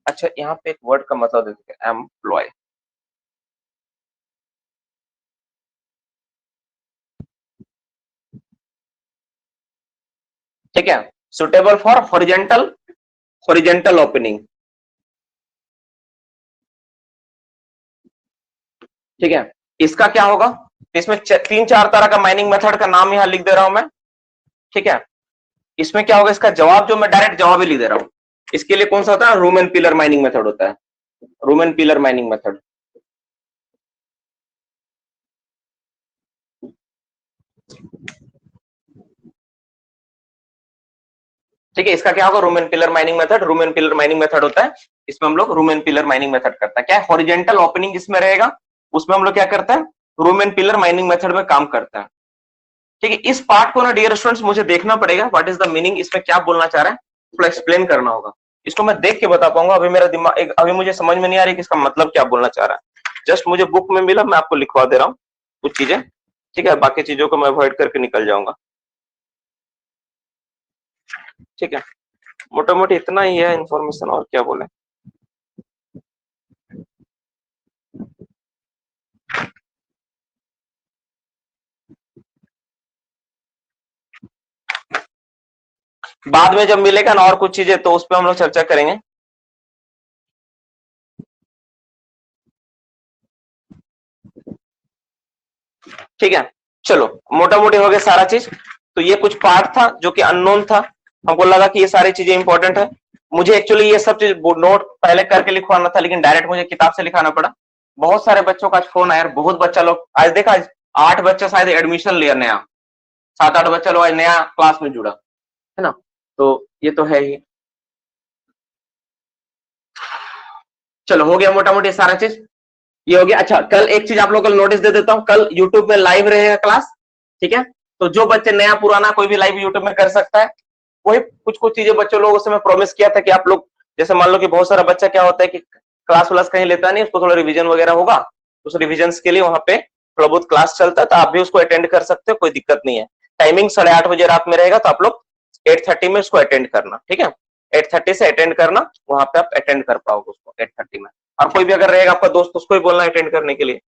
अच्छा, यहाँ पे एक वर्ड का मतलब देते हैं, एम्प्लॉय। ठीक है, suitable for horizontal, horizontal opening. ठीक है, इसका क्या होगा, इसमें तीन चार तरह का माइनिंग मेथड का नाम यहाँ लिख दे रहा हूं मैं। ठीक है, इसमें क्या होगा, इसका जवाब जो मैं डायरेक्ट जवाब ही लिख दे रहा हूं। इसके लिए कौन सा होता है, room and pillar mining method होता है, room and pillar mining method. ठीक है, इसका क्या होगा, room and pillar mining method. Room and pillar mining method होता है, इसमें हम लोग room and pillar mining method करता है। क्या है, हॉरिजेंटल ओपनिंग जिसमें रहेगा उसमें हम लोग क्या करते हैं, room and pillar mining method में काम करता है। ठीक है, इस पार्ट को ना डियर स्टूडेंट्स मुझे देखना पड़ेगा, व्हाट इज द मीनिंग, इसमें क्या बोलना चाह रहा है, थोड़ा एक्सप्लेन करना होगा। इसको मैं देख के बता पाऊंगा, अभी मेरा दिमाग अभी मुझे समझ में नहीं आ रही कि इसका मतलब क्या बोलना चाह रहा है। जस्ट मुझे बुक में मिला, मैं आपको लिखवा दे रहा हूँ कुछ चीजें। ठीक है, बाकी चीजों को मैं अवॉइड करके निकल जाऊंगा। ठीक है, मोटा मोटी इतना ही है इन्फॉर्मेशन, और क्या बोले। बाद में जब मिलेगा ना और कुछ चीजें, तो उस पर हम लोग चर्चा करेंगे। ठीक है, चलो मोटा मोटी हो गया सारा चीज। तो ये कुछ पार्ट था जो कि अननोन था, हमको लगा कि ये सारी चीजें इंपॉर्टेंट है। मुझे एक्चुअली ये सब चीज नोट पहले करके लिखवाना था, लेकिन डायरेक्ट मुझे किताब से लिखाना पड़ा। बहुत सारे बच्चों का आज फोन आया, बहुत बच्चा लोग आज देखा, आज 8 बच्चा शायद एडमिशन लिया नया, 7-8 बच्चा लोग आज नया क्लास में जुड़ा है ना। तो ये तो है ही। चलो हो गया मोटा मोटी सारा चीज, ये हो गया। अच्छा, कल एक चीज आप लोग को नोटिस दे देता हूँ, कल यूट्यूब में लाइव रहेगा क्लास। ठीक है, तो जो बच्चे नया पुराना कोई भी लाइव यूट्यूब में कर सकता है। वही कुछ कुछ चीजें बच्चों लोगों से मैं प्रॉमिस किया था कि आप लोग, जैसे मान लो कि बहुत सारा बच्चा क्या होता है कि क्लास व्लास कहीं लेता नहीं, उसको थोड़ा रिवीजन वगैरह होगा, उस रिवीजन के लिए वहां पे थोड़ा बहुत क्लास चलता है, तो आप भी उसको अटेंड कर सकते हो, कोई दिक्कत नहीं है। टाइमिंग 8:30 बजे रात में रहेगा, तो आप लोग 8:30 में उसको अटेंड करना। ठीक है, 8:30 से अटेंड करना, वहां पे आप अटेंड कर पाओगे उसको 8:30 में। और कोई भी अगर रहेगा आपका दोस्त, उसको ही बोलना अटेंड करने के लिए।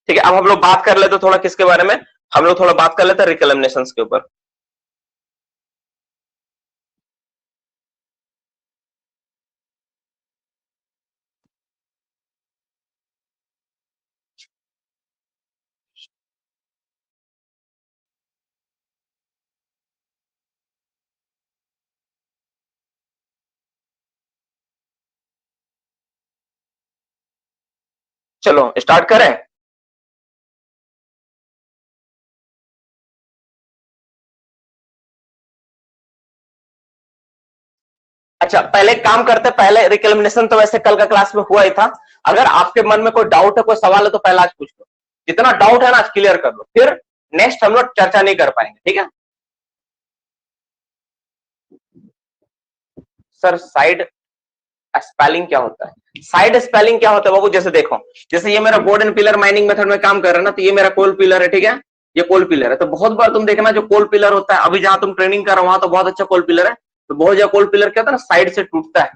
ठीक है, अब हम लोग बात कर लेते थोड़ा किसके बारे में, हम लोग थोड़ा बात कर लेते हैं रिकलेमिनेशंस के ऊपर। चलो स्टार्ट करें। अच्छा, पहले काम करते, पहले रिकलेमिनेशन तो वैसे कल का क्लास में हुआ ही था। अगर आपके मन में कोई डाउट है, कोई सवाल है, तो पहले आज पूछ लो, जितना डाउट है ना आज क्लियर कर लो, फिर नेक्स्ट हम लोग चर्चा नहीं कर पाएंगे। ठीक है सर, साइड स्पेलिंग क्या होता है, साइड स्पेलिंग क्या होता है बाबू, जैसे देखो, जैसे ये मेरा board and pillar mining method में काम कर रहा है ना, तो ये मेरा कोल पिलर है। ठीक है, ये कोल पिलर है, तो बहुत बार तुम देखना जो कोल पिलर होता है, अभी जहां तुम ट्रेनिंग कर रहे हो वहां तो बहुत अच्छा कोल पिलर है, तो बहुत ज्यादा कोल पिलर क्या होता है ना, साइड से टूटता है,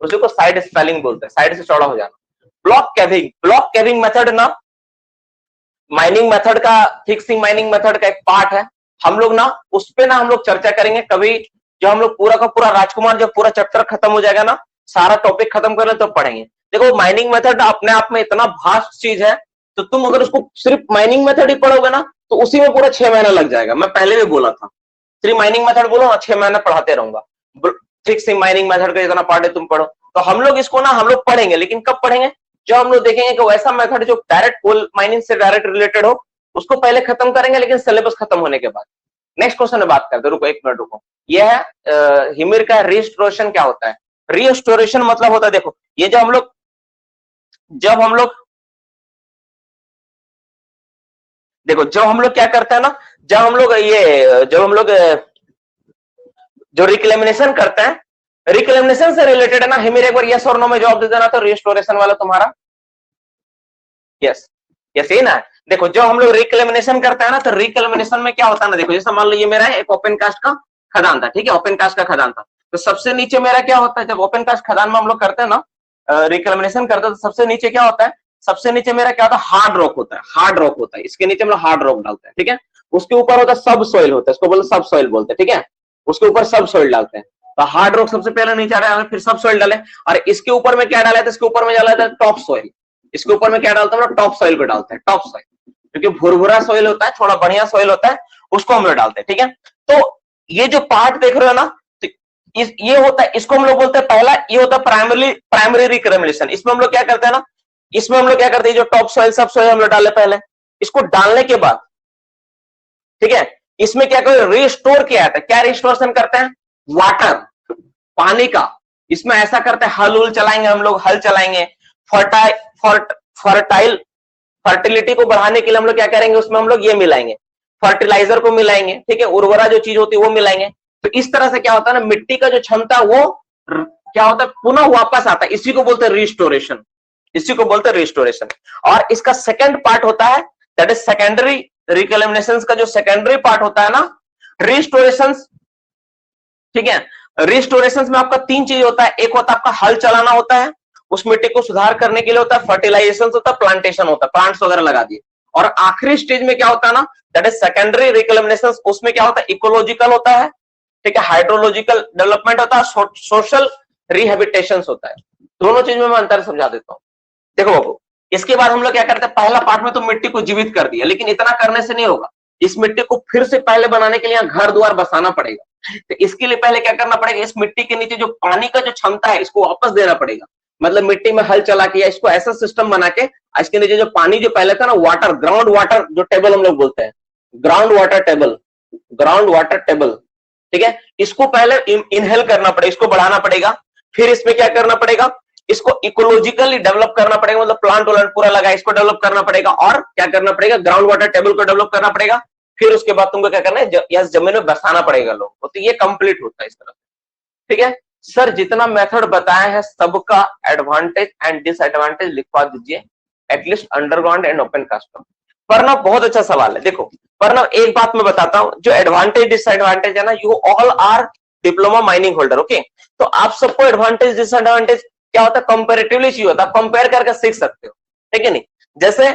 उसी को साइड स्पेलिंग बोलते हैं, साइड से चौड़ा हो जाना। ब्लॉक कैविंग, ब्लॉक कैविंग मेथड ना माइनिंग मेथड का, फिक्सिंग माइनिंग मेथड का एक पार्ट है। हम लोग ना उस पे ना हम लोग चर्चा करेंगे कभी, जो हम लोग पूरा का पूरा राजकुमार, जब पूरा चैप्टर खत्म हो जाएगा ना, सारा टॉपिक खत्म कर ले तो पढ़ेंगे। देखो माइनिंग मेथड अपने आप में इतना भास्ट चीज है, तो तुम अगर उसको सिर्फ माइनिंग मेथड ही पढ़ोगे ना, तो उसी में पूरा 6 महीना लग जाएगा। मैं पहले भी बोला था, सिर्फ माइनिंग मेथड बोलो ना, 6 महीना पढ़ाते रहूंगा। फिक्सिंग माइनिंग मेथड का जितना पार्ट है तुम पढ़ो, तो हम लोग इसको ना हम लोग पढ़ेंगे, लेकिन कब पढ़ेंगे, जब हम लोग देखेंगे कि वैसा मेथड जो डायरेक्ट कोल माइनिंग से डायरेक्ट रिलेटेड हो, उसको पहले खत्म करेंगे, लेकिन सिलेबस खत्म होने के बाद। नेक्स्ट क्वेश्चन में बात करते, रुको 1 मिनट रुको। यह है हिमिर का रिस्टोरेशन क्या होता है। रिस्टोरेशन मतलब होता है, देखो ये जब हम लोग देखो जब हम लोग क्या करते हैं ना, जब हम लोग जो रिक्लेमिनेशन करते हैं, रिक्लेमिनेशन से रिलेटेड है ना, हिमिर एक बार यस और नो में जवाब दे देना, तो रिस्टोरेशन वाला तुम्हारा यस, यस ही ना। देखो जब हम लोग रिक्लेमिनेशन करते हैं ना, तो रिक्लेमिनेशन में क्या होता है ना, देखो जैसे मान लो ये मेरा है एक ओपन कास्ट का खदान था, ठीक है, ओपन कास्ट का खदान था। तो सबसे नीचे मेरा क्या होता है, जब ओपन कास्ट खदान में हम लोग करते हैं ना, रिकलेमिनेशन करते हैं, तो सबसे नीचे क्या होता है, सबसे नीचे मेरा क्या होता है, हार्ड रॉक होता है, हार्ड रॉक होता है, इसके नीचे हम लोग हार्ड रॉक डालते हैं, ठीक है। उसके ऊपर होता है सब सॉइल होता है, इसको बोलते सब सॉइल बोलते हैं, ठीक है, उसके ऊपर सब सॉइल डालते हैं। तो हार्ड रॉक सबसे पहले नीचे डाले, फिर सब सॉइल डाले, और इसके ऊपर में क्या डाला था, इसके ऊपर में डाला था टॉप सॉइल। इसके ऊपर में क्या डालता है, टॉप सॉइल को डालते हैं, टॉप सॉइल, क्योंकि भुरभुरा सॉइल होता है, थोड़ा बढ़िया सॉइल होता है, उसको हम लोग डालते हैं, ठीक है। तो ये जो पार्ट देख रहे हो ना, तो ये होता है, इसको हम लोग बोलते हैं, पहला ये होता है प्राइमरी रिकलेमिनेशन। इसमें हम लोग क्या करते हैं ना, इसमें हम लोग क्या करते हैं, जो टॉप सॉइल सब सॉइल हम लोग डाले पहले, इसको डालने के बाद, ठीक है, इसमें क्या करते हैं, रिस्टोर किया जाता है। क्या रिस्टोरेशन करते हैं, वाटर, पानी का। इसमें ऐसा करते हैं, हल उल चलाएंगे हम लोग, हल चलाएंगे, फर्टिलिटी को बढ़ाने के लिए हम लोग क्या करेंगे, उसमें हम लोग ये मिलाएंगे, फर्टिलाइजर को मिलाएंगे, ठीक है, उर्वरा जो चीज होती है वो मिलाएंगे। तो इस तरह से क्या होता है ना, मिट्टी का जो क्षमता वो क्या होता है, पुनः वापस आता है। इसी को बोलते हैं रिस्टोरेशन, इसी को बोलते हैं रिस्टोरेशन। और इसका सेकंड पार्ट होता है, दैट इज सेकेंडरी रिकलेमिनेशंस का जो सेकेंडरी पार्ट होता है ना, रिस्टोरेशंस, ठीक है। रिस्टोरेशंस में आपका तीन चीज होता है, एक होता है आपका हल चलाना होता है, उस मिट्टी को सुधार करने के लिए होता है, फर्टिलाइजेशन होता है, प्लांटेशन होता है, प्लांट्स वगैरह लगा दिए। और आखिरी स्टेज में क्या होता है ना, दैट इज सेकेंडरी रिकलेमिनेशंस, उसमें क्या होता है, इकोलॉजिकल होता है, ठीक है, हाइड्रोलॉजिकल डेवलपमेंट होता है, सोशल रिहेबिटेशन होता है। दोनों चीज में मैं अंतर समझा देता हूं। देखो बाबू, इसके बाद हम लोग क्या करते हैं, पहला पार्ट में तो मिट्टी को जीवित कर दिया, लेकिन इतना करने से नहीं होगा, इस मिट्टी को फिर से पहले बनाने के लिए घर द्वार बसाना पड़ेगा। तो इसके लिए पहले क्या करना पड़ेगा, इस मिट्टी के नीचे जो पानी का जो क्षमता है, इसको वापस देना पड़ेगा। मतलब मिट्टी में हल चला के, इसको ऐसा सिस्टम बना के, इसके नीचे जो पानी जो पहले था ना, वाटर, ग्राउंड वाटर जो टेबल हम लोग बोलते हैं, ground water table, ground water table, ठीक है, इसको पहले इनहेल करना पड़ेगा, इसको बढ़ाना पड़ेगा। फिर इसमें क्या करना पड़ेगा, इसको इकोलॉजिकली डेवलप करना पड़ेगा, मतलब प्लांट वाला पूरा लगा, इसको डेवलप करना पड़ेगा। और क्या करना पड़ेगा, ग्राउंड वाटर टेबल को डेवलप करना पड़ेगा। फिर उसके बाद तुमको क्या करना है, यस जमीन में बसाना पड़ेगा लोगों को। तो ये कंप्लीट होता है इस तरह, ठीक है। सर जितना मेथड बताया है सबका एडवांटेज एंड डिसएडवांटेज लिखवा दीजिए, at least underground and open cast. Pranav बहुत अच्छा सवाल है। देखो प्रणव, एक बात मैं बताता हूं, जो एडवांटेज डिसएडवांटेज है ना, you all are diploma mining holder, okay. तो आप सबको एडवांटेज डिसएडवांटेज क्या होता है, कंपेरेटिवली चाहिए होता है, कंपेयर करके सीख सकते हो, ठीक है नहीं। जैसे